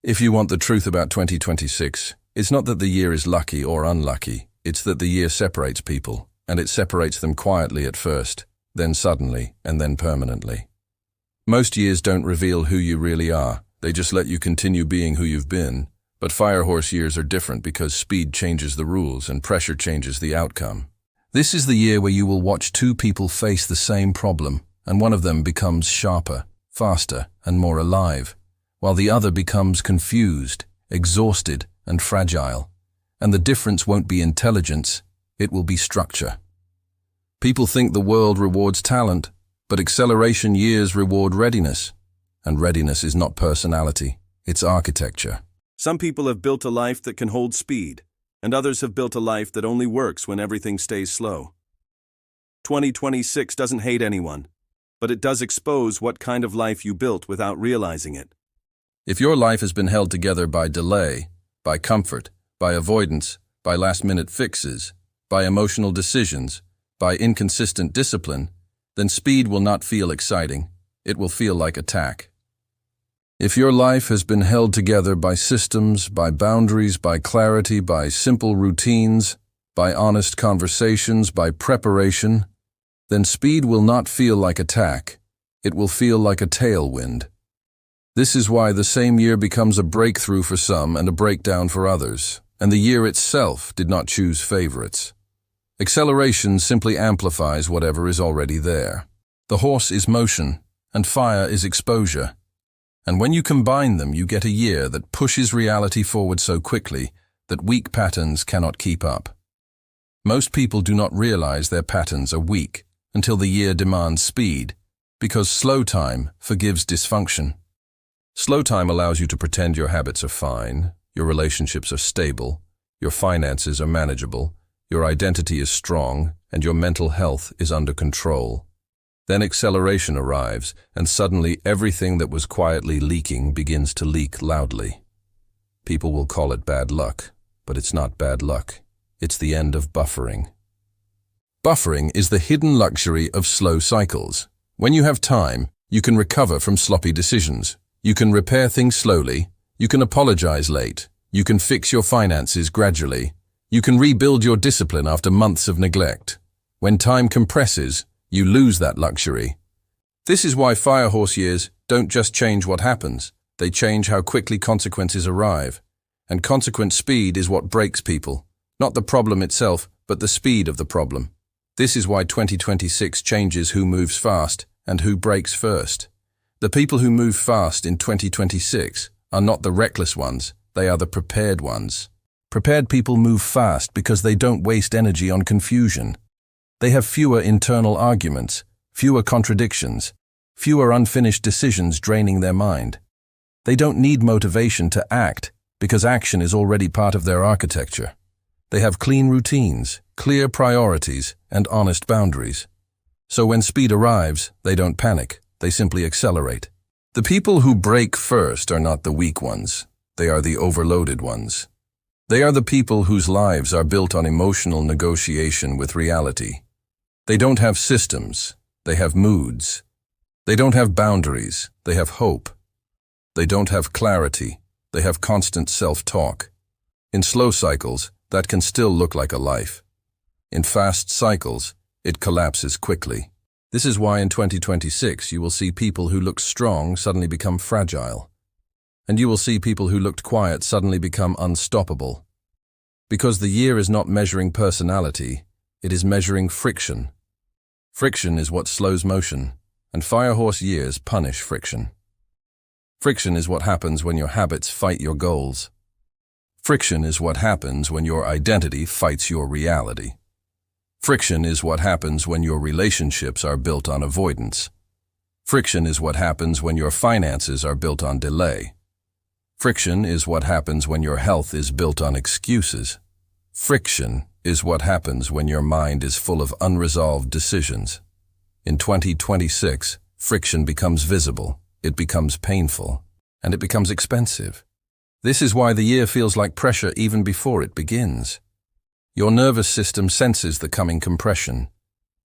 If you want the truth about 2026, it's not that the year is lucky or unlucky, it's that the year separates people, and it separates them quietly at first, then suddenly, and then permanently. Most years don't reveal who you really are, they just let you continue being who you've been, but Firehorse years are different because speed changes the rules and pressure changes the outcome. This is the year where you will watch two people face the same problem, and one of them becomes sharper, faster, and more alive, while the other becomes confused, exhausted, and fragile. And the difference won't be intelligence, it will be structure. People think the world rewards talent, but acceleration years reward readiness. And readiness is not personality, it's architecture. Some people have built a life that can hold speed, and others have built a life that only works when everything stays slow. 2026 doesn't hate anyone, but it does expose what kind of life you built without realizing it. If your life has been held together by delay, by comfort, by avoidance, by last-minute fixes, by emotional decisions, by inconsistent discipline, then speed will not feel exciting, it will feel like attack. If your life has been held together by systems, by boundaries, by clarity, by simple routines, by honest conversations, by preparation, then speed will not feel like attack, it will feel like a tailwind. This is why the same year becomes a breakthrough for some and a breakdown for others, and the year itself did not choose favorites. Acceleration simply amplifies whatever is already there. The horse is motion, and fire is exposure. And when you combine them, you get a year that pushes reality forward so quickly that weak patterns cannot keep up. Most people do not realize their patterns are weak until the year demands speed, because slow time forgives dysfunction. Slow time allows you to pretend your habits are fine, your relationships are stable, your finances are manageable, your identity is strong, and your mental health is under control. Then acceleration arrives, and suddenly everything that was quietly leaking begins to leak loudly. People will call it bad luck, but it's not bad luck. It's the end of buffering. Buffering is the hidden luxury of slow cycles. When you have time, you can recover from sloppy decisions. You can repair things slowly, you can apologize late, you can fix your finances gradually, you can rebuild your discipline after months of neglect. When time compresses, you lose that luxury. This is why Firehorse years don't just change what happens, they change how quickly consequences arrive. And consequent speed is what breaks people. Not the problem itself, but the speed of the problem. This is why 2026 changes who moves fast and who breaks first. The people who move fast in 2026 are not the reckless ones, they are the prepared ones. Prepared people move fast because they don't waste energy on confusion. They have fewer internal arguments, fewer contradictions, fewer unfinished decisions draining their mind. They don't need motivation to act because action is already part of their architecture. They have clean routines, clear priorities, and honest boundaries. So when speed arrives, they don't panic. They simply accelerate. The people who break first are not the weak ones. They are the overloaded ones. They are the people whose lives are built on emotional negotiation with reality. They don't have systems. They have moods. They don't have boundaries. They have hope. They don't have clarity. They have constant self-talk. In slow cycles, that can still look like a life. In fast cycles, it collapses quickly. This is why in 2026 you will see people who looked strong suddenly become fragile. And you will see people who looked quiet suddenly become unstoppable. Because the year is not measuring personality, it is measuring friction. Friction is what slows motion, and Firehorse years punish friction. Friction is what happens when your habits fight your goals. Friction is what happens when your identity fights your reality. Friction is what happens when your relationships are built on avoidance. Friction is what happens when your finances are built on delay. Friction is what happens when your health is built on excuses. Friction is what happens when your mind is full of unresolved decisions. In 2026, friction becomes visible, it becomes painful, and it becomes expensive. This is why the year feels like pressure even before it begins. Your nervous system senses the coming compression.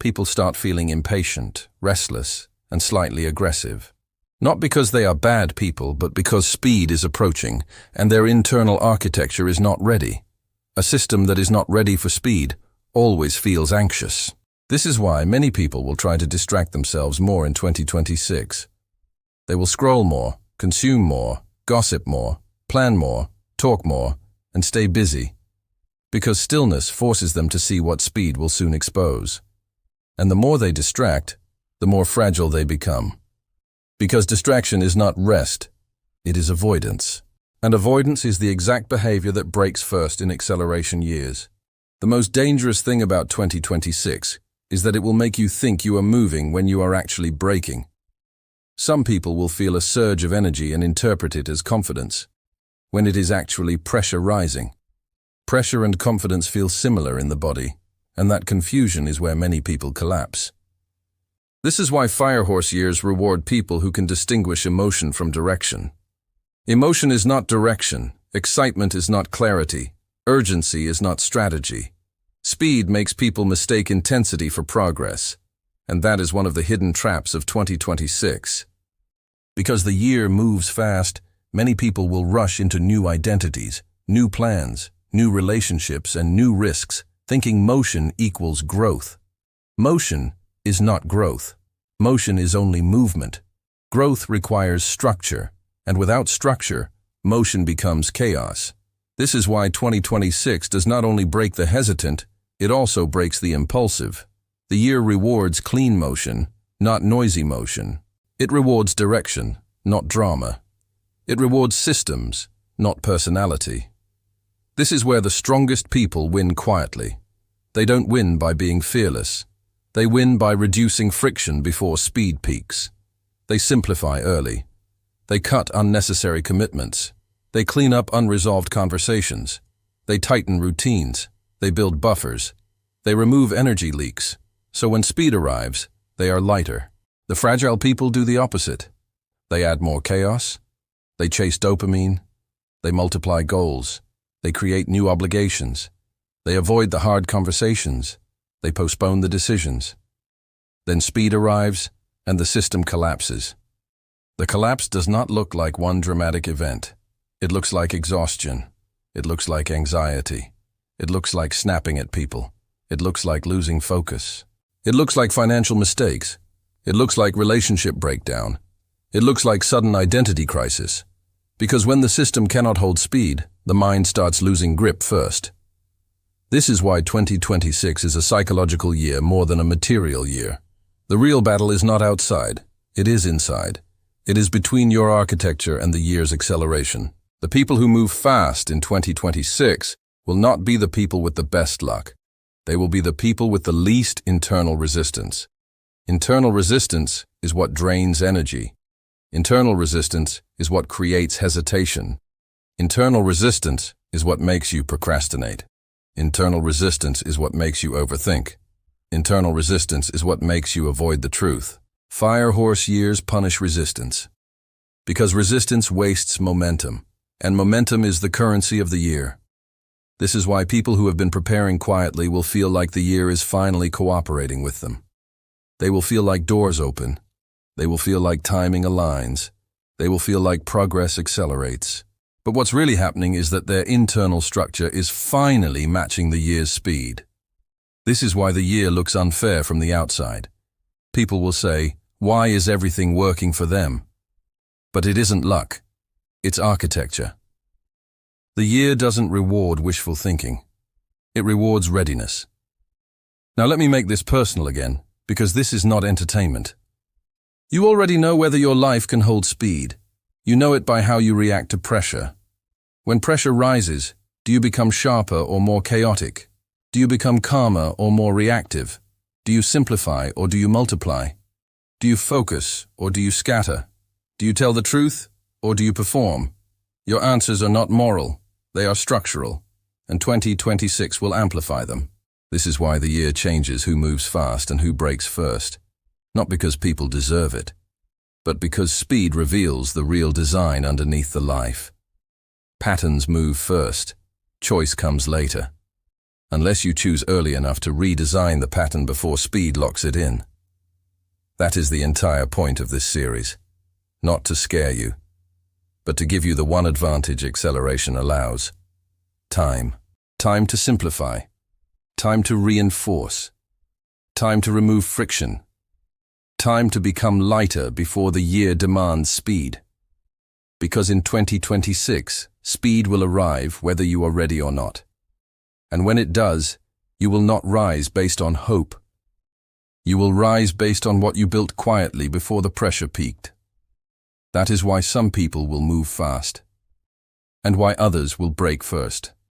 People start feeling impatient, restless, and slightly aggressive. Not because they are bad people, but because speed is approaching, and their internal architecture is not ready. A system that is not ready for speed always feels anxious. This is why many people will try to distract themselves more in 2026. They will scroll more, consume more, gossip more, plan more, talk more, and stay busy. Because stillness forces them to see what speed will soon expose. And the more they distract, the more fragile they become. Because distraction is not rest, it is avoidance. And avoidance is the exact behavior that breaks first in acceleration years. The most dangerous thing about 2026 is that it will make you think you are moving when you are actually braking. Some people will feel a surge of energy and interpret it as confidence, when it is actually pressure rising. Pressure and confidence feel similar in the body, and that confusion is where many people collapse. This is why firehorse years reward people who can distinguish emotion from direction. Emotion is not direction, excitement is not clarity, urgency is not strategy. Speed makes people mistake intensity for progress, and that is one of the hidden traps of 2026. Because the year moves fast, many people will rush into new identities, new plans, new relationships, and new risks, thinking motion equals growth. Motion is not growth. Motion is only movement. Growth requires structure, and without structure, motion becomes chaos. This is why 2026 does not only break the hesitant, it also breaks the impulsive. The year rewards clean motion, not noisy motion. It rewards direction, not drama. It rewards systems, not personality. This is where the strongest people win quietly. They don't win by being fearless. They win by reducing friction before speed peaks. They simplify early. They cut unnecessary commitments. They clean up unresolved conversations. They tighten routines. They build buffers. They remove energy leaks. So when speed arrives, they are lighter. The fragile people do the opposite. They add more chaos. They chase dopamine. They multiply goals. They create new obligations. They avoid the hard conversations. They postpone the decisions. Then speed arrives, and the system collapses. The collapse does not look like one dramatic event. It looks like exhaustion. It looks like anxiety. It looks like snapping at people. It looks like losing focus. It looks like financial mistakes. It looks like relationship breakdown. It looks like sudden identity crisis. Because when the system cannot hold speed, the mind starts losing grip first. This is why 2026 is a psychological year more than a material year. The real battle is not outside. It is inside. It is between your architecture and the year's acceleration. The people who move fast in 2026 will not be the people with the best luck. They will be the people with the least internal resistance. Internal resistance is what drains energy. Internal resistance is what creates hesitation. Internal resistance is what makes you procrastinate. Internal resistance is what makes you overthink. Internal resistance is what makes you avoid the truth. Firehorse years punish resistance. Because resistance wastes momentum, and momentum is the currency of the year. This is why people who have been preparing quietly will feel like the year is finally cooperating with them. They will feel like doors open. They will feel like timing aligns. They will feel like progress accelerates. But what's really happening is that their internal structure is finally matching the year's speed. This is why the year looks unfair from the outside. People will say, why is everything working for them? But it isn't luck. It's architecture. The year doesn't reward wishful thinking. It rewards readiness. Now let me make this personal again, because this is not entertainment. You already know whether your life can hold speed. You know it by how you react to pressure. When pressure rises, do you become sharper or more chaotic? Do you become calmer or more reactive? Do you simplify or do you multiply? Do you focus or do you scatter? Do you tell the truth or do you perform? Your answers are not moral, they are structural, and 2026 will amplify them. This is why the year changes who moves fast and who breaks first. Not because people deserve it, but because speed reveals the real design underneath the life. Patterns move first, choice comes later. Unless you choose early enough to redesign the pattern before speed locks it in. That is the entire point of this series. not to scare you, but to give you the one advantage acceleration allows: time. Time to simplify. Time to reinforce. Time to remove friction. Time to become lighter before the year demands speed. Because in 2026, speed will arrive whether you are ready or not. And when it does, you will not rise based on hope. You will rise based on what you built quietly before the pressure peaked. That is why some people will move fast, and why others will break first.